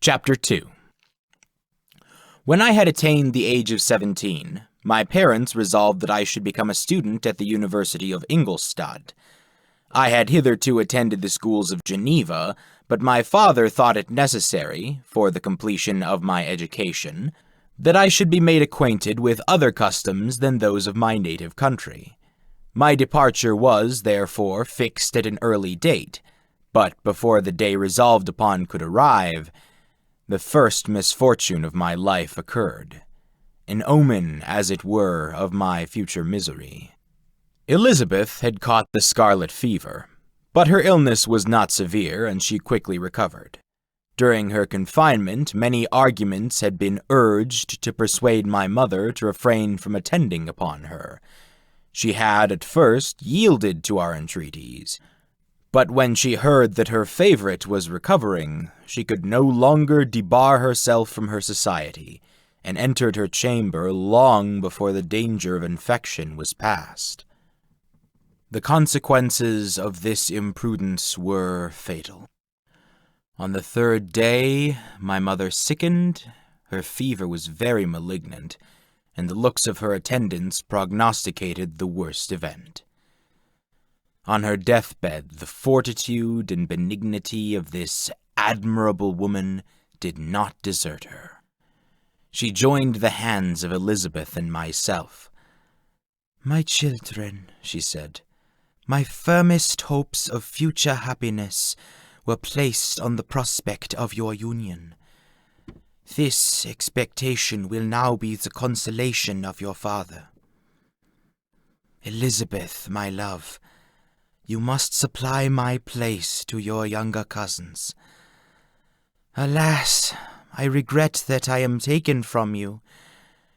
Chapter 2. When I had attained the age of 17, my parents resolved that I should become a student at the University of Ingolstadt. I had hitherto attended the schools of Geneva, but my father thought it necessary, for the completion of my education, that I should be made acquainted with other customs than those of my native country. My departure was, therefore, fixed at an early date, but before the day resolved upon could arrive, the first misfortune of my life occurred, an omen, as it were, of my future misery. Elizabeth had caught the scarlet fever, but her illness was not severe, and she quickly recovered. During her confinement, many arguments had been urged to persuade my mother to refrain from attending upon her. She had, at first, yielded to our entreaties, but when she heard that her favorite was recovering, she could no longer debar herself from her society, and entered her chamber long before the danger of infection was past. The consequences of this imprudence were fatal. On the third day, my mother sickened, her fever was very malignant, and the looks of her attendants prognosticated the worst event. On her deathbed, the fortitude and benignity of this admirable woman did not desert her. She joined the hands of Elizabeth and myself. "My children," she said, "my firmest hopes of future happiness were placed on the prospect of your union. This expectation will now be the consolation of your father. Elizabeth, my love, you must supply my place to your younger cousins. Alas, I regret that I am taken from you,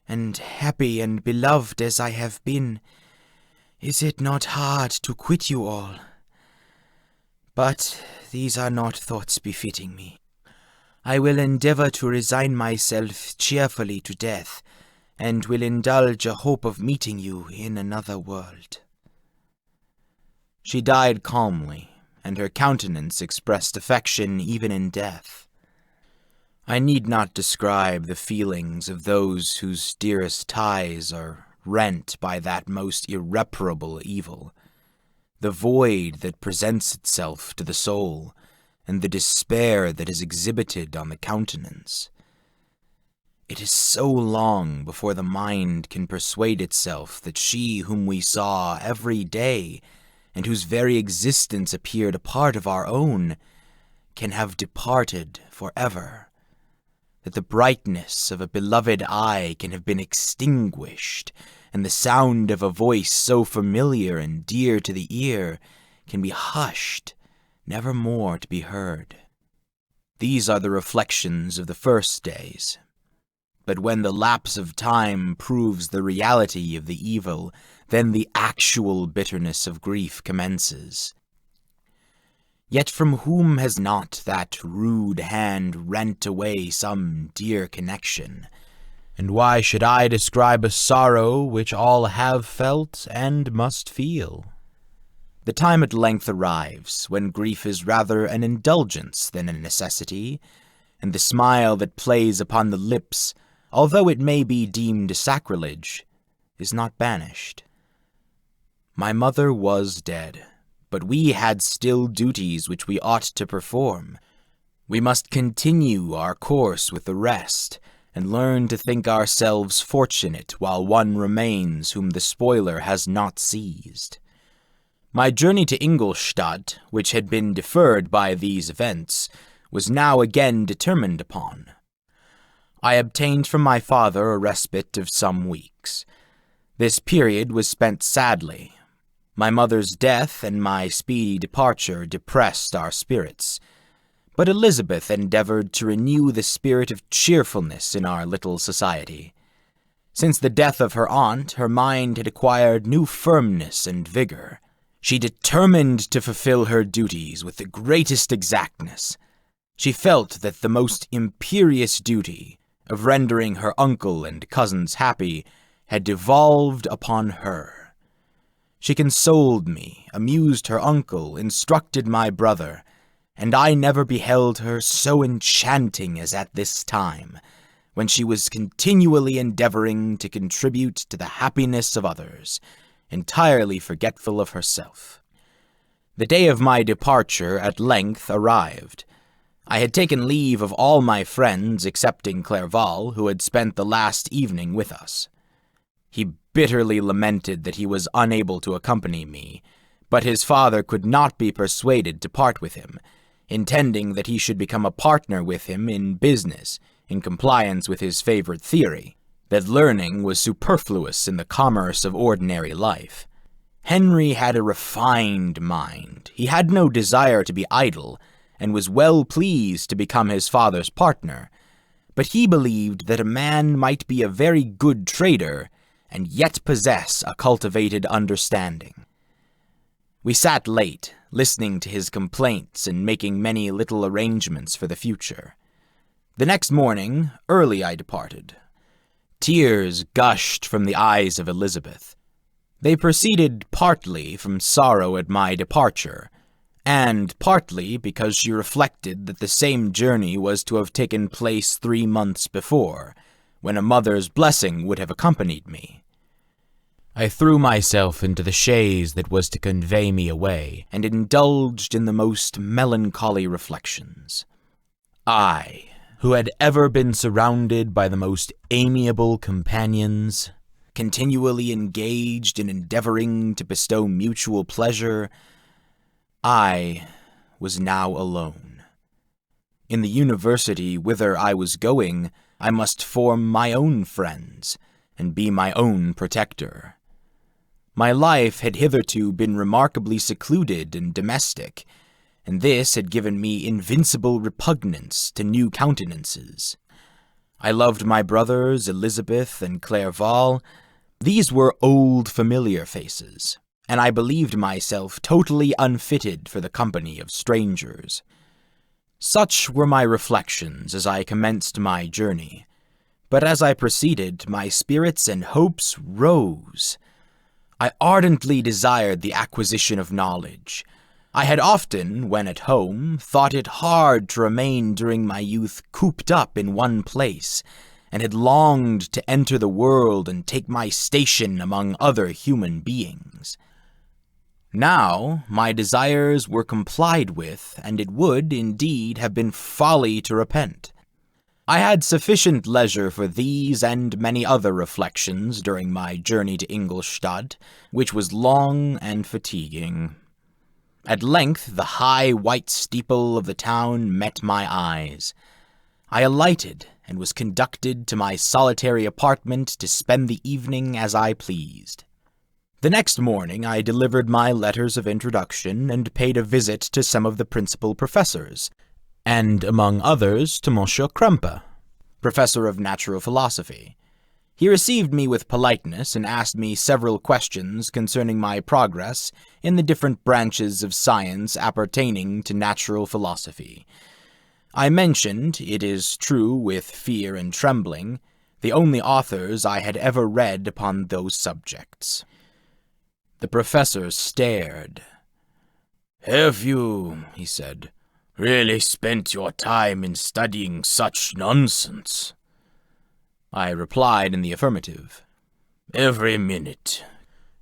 and happy and beloved as I have been, is it not hard to quit you all? But these are not thoughts befitting me. I will endeavor to resign myself cheerfully to death, and will indulge a hope of meeting you in another world." She died calmly, and her countenance expressed affection even in death. I need not describe the feelings of those whose dearest ties are rent by that most irreparable evil, the void that presents itself to the soul, and the despair that is exhibited on the countenance. It is so long before the mind can persuade itself that she whom we saw every day, and whose very existence appeared a part of our own, can have departed forever, that the brightness of a beloved eye can have been extinguished, and the sound of a voice so familiar and dear to the ear can be hushed, never more to be heard. These are the reflections of the first days. But when the lapse of time proves the reality of the evil, then the actual bitterness of grief commences. Yet from whom has not that rude hand rent away some dear connection? And why should I describe a sorrow which all have felt and must feel? The time at length arrives when grief is rather an indulgence than a necessity, and the smile that plays upon the lips, although it may be deemed sacrilege, is not banished. My mother was dead, but we had still duties which we ought to perform. We must continue our course with the rest, and learn to think ourselves fortunate while one remains whom the spoiler has not seized. My journey to Ingolstadt, which had been deferred by these events, was now again determined upon. I obtained from my father a respite of some weeks. This period was spent sadly. My mother's death and my speedy departure depressed our spirits, but Elizabeth endeavored to renew the spirit of cheerfulness in our little society. Since the death of her aunt, her mind had acquired new firmness and vigor. She determined to fulfill her duties with the greatest exactness. She felt that the most imperious duty of rendering her uncle and cousins happy had devolved upon her. She consoled me, amused her uncle, instructed my brother, and I never beheld her so enchanting as at this time, when she was continually endeavoring to contribute to the happiness of others, entirely forgetful of herself. The day of my departure at length arrived. I had taken leave of all my friends excepting Clerval, who had spent the last evening with us. He bitterly lamented that he was unable to accompany me, but his father could not be persuaded to part with him, intending that he should become a partner with him in business, in compliance with his favorite theory, that learning was superfluous in the commerce of ordinary life. Henry had a refined mind. He had no desire to be idle, and was well pleased to become his father's partner, but he believed that a man might be a very good trader and yet possess a cultivated understanding. We sat late, listening to his complaints and making many little arrangements for the future. The next morning, early I departed. Tears gushed from the eyes of Elizabeth. They proceeded partly from sorrow at my departure, and partly because she reflected that the same journey was to have taken place 3 months before, when a mother's blessing would have accompanied me. I threw myself into the chaise that was to convey me away, and indulged in the most melancholy reflections. I, who had ever been surrounded by the most amiable companions, continually engaged in endeavoring to bestow mutual pleasure, I was now alone. In the university whither I was going, I must form my own friends, and be my own protector. My life had hitherto been remarkably secluded and domestic, and this had given me invincible repugnance to new countenances. I loved my brothers, Elizabeth and Clerval. These were old familiar faces, and I believed myself totally unfitted for the company of strangers. Such were my reflections as I commenced my journey, but as I proceeded, my spirits and hopes rose. I ardently desired the acquisition of knowledge. I had often, when at home, thought it hard to remain during my youth cooped up in one place, and had longed to enter the world and take my station among other human beings. Now my desires were complied with, and it would, indeed, have been folly to repent. I had sufficient leisure for these and many other reflections during my journey to Ingolstadt, which was long and fatiguing. At length the high white steeple of the town met my eyes. I alighted, and was conducted to my solitary apartment to spend the evening as I pleased. The next morning I delivered my letters of introduction, and paid a visit to some of the principal professors, and among others to Monsieur Krempe, professor of natural philosophy. He received me with politeness, and asked me several questions concerning my progress in the different branches of science appertaining to natural philosophy. I mentioned, it is true with fear and trembling, the only authors I had ever read upon those subjects. The professor stared. "Have you," he said, "really spent your time in studying such nonsense?" I replied in the affirmative. "Every minute,"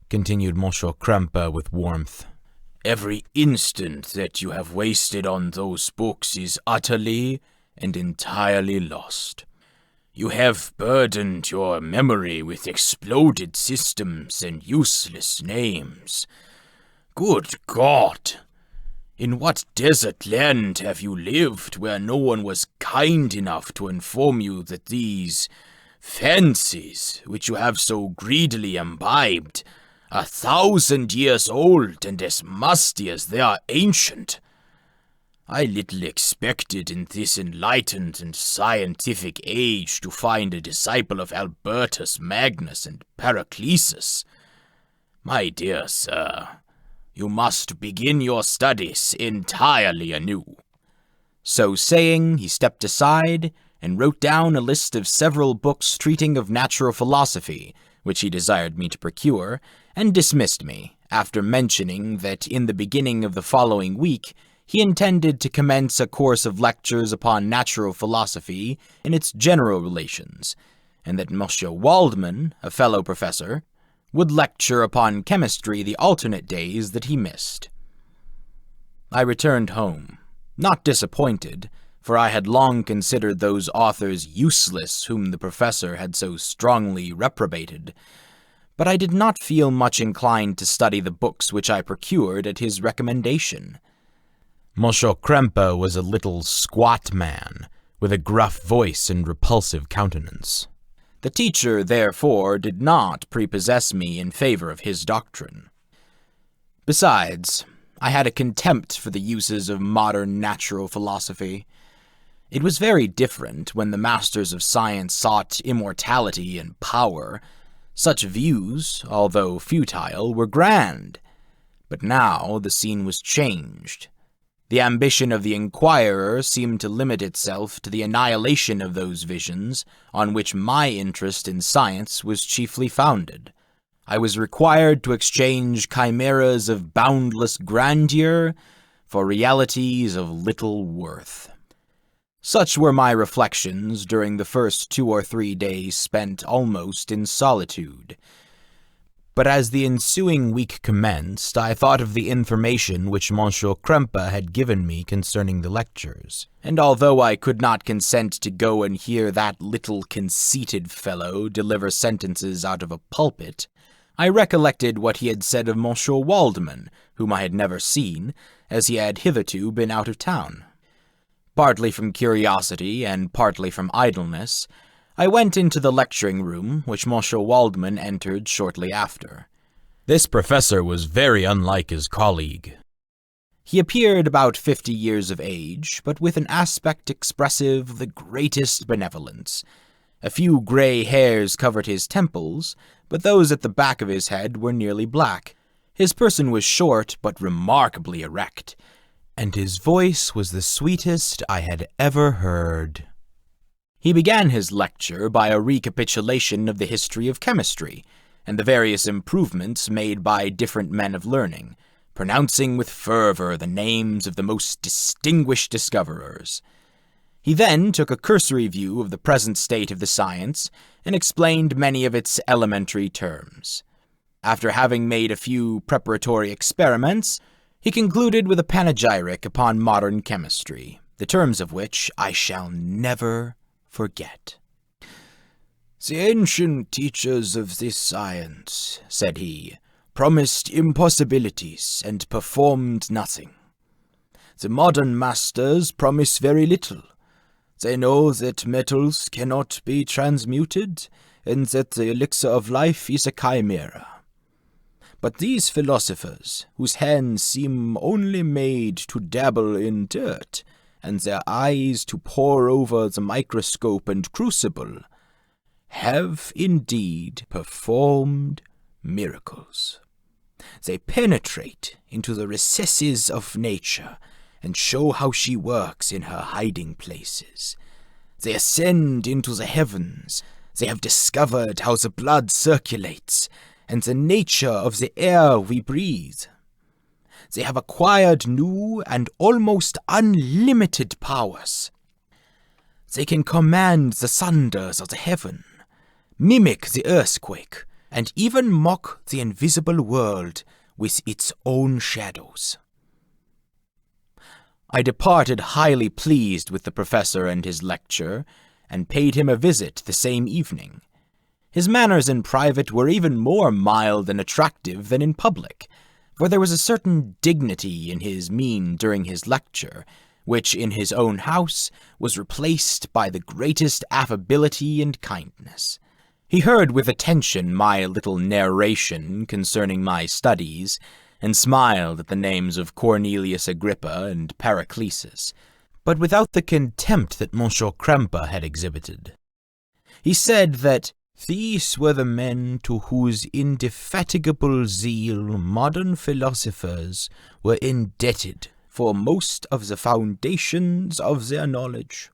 continued Monsieur Krempe with warmth, "every instant that you have wasted on those books is utterly and entirely lost. You have burdened your memory with exploded systems and useless names. Good God! In what desert land have you lived where no one was kind enough to inform you that these fancies, which you have so greedily imbibed, are 1,000 years old and as musty as they are ancient? I little expected in this enlightened and scientific age to find a disciple of Albertus Magnus and Paracelsus. My dear sir, you must begin your studies entirely anew." So saying, he stepped aside, and wrote down a list of several books treating of natural philosophy, which he desired me to procure, and dismissed me, after mentioning that in the beginning of the following week He intended to commence a course of lectures upon natural philosophy in its general relations, and that Monsieur Waldman, a fellow professor, would lecture upon chemistry the alternate days that he missed. I returned home, not disappointed, for I had long considered those authors useless whom the professor had so strongly reprobated, but I did not feel much inclined to study the books which I procured at his recommendation. Monsieur Krempe was a little squat man, with a gruff voice and repulsive countenance. The teacher, therefore, did not prepossess me in favor of his doctrine. Besides, I had a contempt for the uses of modern natural philosophy. It was very different when the masters of science sought immortality and power. Such views, although futile, were grand. But now the scene was changed. The ambition of the inquirer seemed to limit itself to the annihilation of those visions on which my interest in science was chiefly founded. I was required to exchange chimeras of boundless grandeur for realities of little worth. Such were my reflections during the first 2 or 3 days spent almost in solitude. But as the ensuing week commenced, I thought of the information which Monsieur Krempe had given me concerning the lectures, and although I could not consent to go and hear that little conceited fellow deliver sentences out of a pulpit, I recollected what he had said of Monsieur Waldman, whom I had never seen, as he had hitherto been out of town. Partly from curiosity and partly from idleness, I went into the lecturing room, which Monsieur Waldman entered shortly after. This professor was very unlike his colleague. He appeared about 50 years of age, but with an aspect expressive of the greatest benevolence. A few gray hairs covered his temples, but those at the back of his head were nearly black. His person was short, but remarkably erect, and his voice was the sweetest I had ever heard. He began his lecture by a recapitulation of the history of chemistry, and the various improvements made by different men of learning, pronouncing with fervor the names of the most distinguished discoverers. He then took a cursory view of the present state of the science, and explained many of its elementary terms. After having made a few preparatory experiments, he concluded with a panegyric upon modern chemistry, the terms of which I shall never forget. "The ancient teachers of this science," said he, "promised impossibilities and performed nothing. The modern masters promise very little. They know that metals cannot be transmuted, and that the elixir of life is a chimera. But these philosophers, whose hands seem only made to dabble in dirt, and their eyes to pore over the microscope and crucible, have indeed performed miracles. They penetrate into the recesses of nature, and show how she works in her hiding places. They ascend into the heavens. They have discovered how the blood circulates, and the nature of the air we breathe. They have acquired new and almost unlimited powers. They can command the thunders of the heaven, mimic the earthquake, and even mock the invisible world with its own shadows." I departed highly pleased with the professor and his lecture, and paid him a visit the same evening. His manners in private were even more mild and attractive than in public, for there was a certain dignity in his mien during his lecture, which in his own house was replaced by the greatest affability and kindness. He heard with attention my little narration concerning my studies, and smiled at the names of Cornelius Agrippa and Paracelsus, but without the contempt that Monsieur Krempe had exhibited. He said that these were the men to whose indefatigable zeal modern philosophers were indebted for most of the foundations of their knowledge.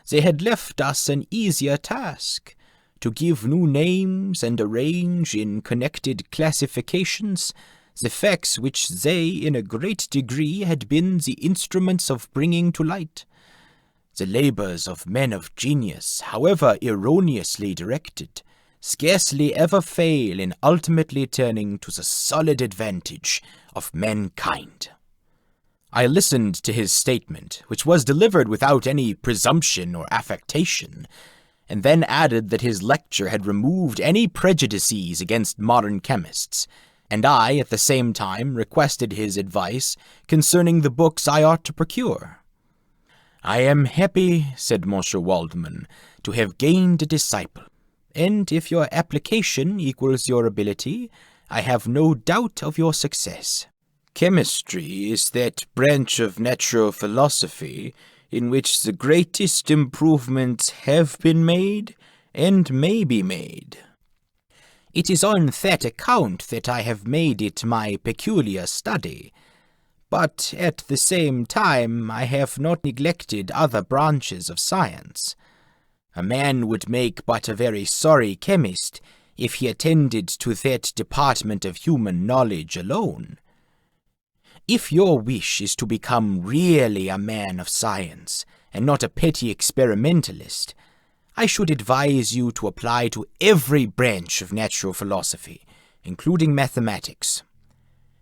They had left us an easier task, to give new names and arrange in connected classifications the facts which they in a great degree had been the instruments of bringing to light. The labours of men of genius, however erroneously directed, scarcely ever fail in ultimately turning to the solid advantage of mankind. I listened to his statement, which was delivered without any presumption or affectation, and then added that his lecture had removed any prejudices against modern chemists, and I, at the same time, requested his advice concerning the books I ought to procure. "I am happy," said Monsieur Waldman, "to have gained a disciple, and if your application equals your ability, I have no doubt of your success. Chemistry is that branch of natural philosophy in which the greatest improvements have been made and may be made. It is on that account that I have made it my peculiar study, but at the same time I have not neglected other branches of science. A man would make but a very sorry chemist if he attended to that department of human knowledge alone. If your wish is to become really a man of science, and not a petty experimentalist, I should advise you to apply to every branch of natural philosophy, including mathematics."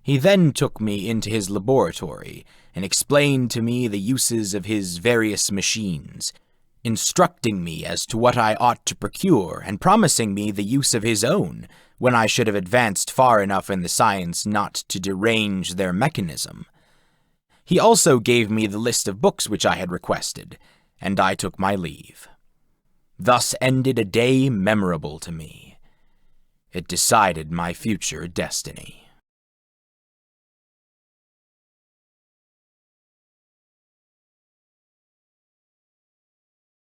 He then took me into his laboratory and explained to me the uses of his various machines, instructing me as to what I ought to procure and promising me the use of his own when I should have advanced far enough in the science not to derange their mechanism. He also gave me the list of books which I had requested, and I took my leave. Thus ended a day memorable to me. It decided my future destiny.